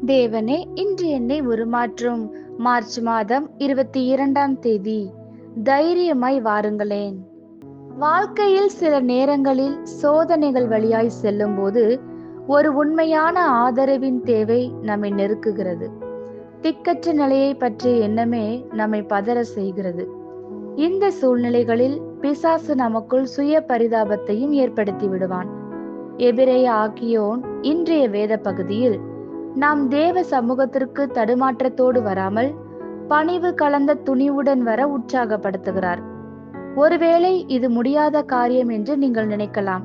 தேவனே, இன்று என்னை உருமாற்றும். மார்ச் மாதம் 22ஆம் தேதி. தைரியமாய் வாருங்களேன். வாழ்க்கையில் சில நேரங்களில் சோதனைகள் வழியாய் செல்லும் போது ஒரு உண்மையான ஆதரவின் தேவை நம்மை நெருக்குகிறது. திக்கற்ற நிலையை பற்றிய எண்ணமே நம்மை பதற செய்கிறது. இந்த சூழ்நிலைகளில் பிசாசு நமக்குள் சுய பரிதாபத்தையும் ஏற்படுத்தி விடுவான். எபிரேய ஆக்கியோன் இன்றைய வேத பகுதியில் நாம் தேவ சமூகத்திற்கு தடுமாற்றத்தோடு வராமல் பணிவு கலந்த துணிவுடன் வர உற்சாகப்படுத்துகிறார். ஒருவேளை இது முடியாத காரியம் என்று நீங்கள் நினைக்கலாம்.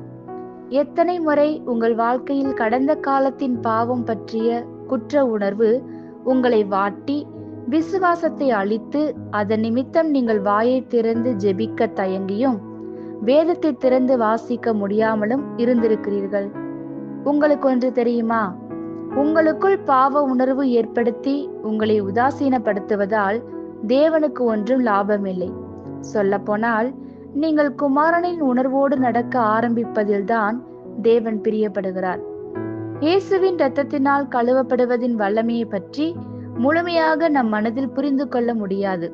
எத்தனை முறை உங்கள் வாழ்க்கையில் கடந்த காலத்தின் பாவம் பற்றிய குற்ற உணர்வு உங்களை வாட்டி விசுவாசத்தை அழித்து அதன் நிமித்தம் நீங்கள் வாயை திறந்து ஜெபிக்க தயங்கியும் வேதத்தை திறந்து வாசிக்க முடியாமலும் இருந்திருக்கிறீர்கள். உங்களுக்கு ஒன்று தெரியுமா? உங்களுக்குள் பாவ உணர்வு ஏற்படுத்தி உங்களை உதாசீனப்படுத்துவதால் தேவனுக்கு ஒன்றும் லாபமில்லை. சொல்லப்போனால் நீங்கள் குமாரனின் உணர்வோடு நடக்க ஆரம்பிப்பதில்தான் தேவன் பிரியப்படுகிறார். இயேசுவின் இரத்தத்தினால் கழுவப்படுவதின் வல்லமையை பற்றி முழுமையாக நம் மனதில் புரிந்து கொள்ள முடியாது.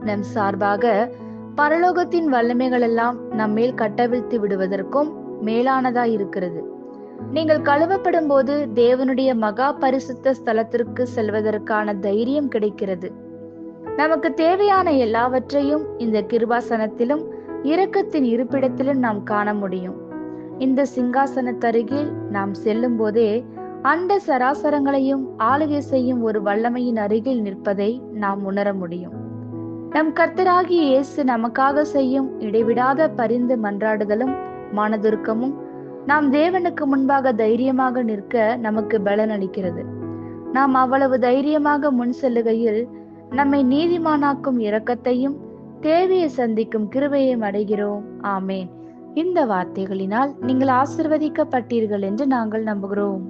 நம் சார்பாக பரலோகத்தின் வல்லமைகள் எல்லாம் நம்மேல் கட்டவிழ்த்து விடுவதற்கும் மேலானதாய் இருக்கிறது. நீங்கள் கழுவப்படும் போது தேவனுடைய மகா பரிசுத்த ஸ்தலத்திற்கு செல்வதற்கான தைரியம் கிடைக்கிறது. நமக்கு தேவையான எல்லாவற்றையும் இந்த கிருபாசனத்திலும் இரக்கத்தின் இருப்பிடத்திலும் நாம் காண முடியும். இந்த சிங்காசனத்தருகில் நாம் செல்லும் போதே அண்ட சராசரங்களையும் ஆளுகை செய்யும் ஒரு வல்லமையின் அருகில் நிற்பதை நாம் உணர முடியும். நம் கர்த்தராகிய இயேசு நமக்காக செய்யும் இடைவிடாத பரிந்து மன்றாடுதலும் மனதுருக்கமும் நாம் தேவனுக்கு முன்பாக தைரியமாக நிற்க நமக்கு பலன் அளிக்கிறது. நாம் அவ்வளவு தைரியமாக முன் செல்லுகையில் நம்மை நீதிமானாக்கும் இரக்கத்தையும் தேவையை சந்திக்கும் கிருபையையும் அடைகிறோம். ஆமேன். இந்த வார்த்தைகளினால் நீங்கள் ஆசிர்வதிக்கப்பட்டீர்கள் என்று நாங்கள் நம்புகிறோம்.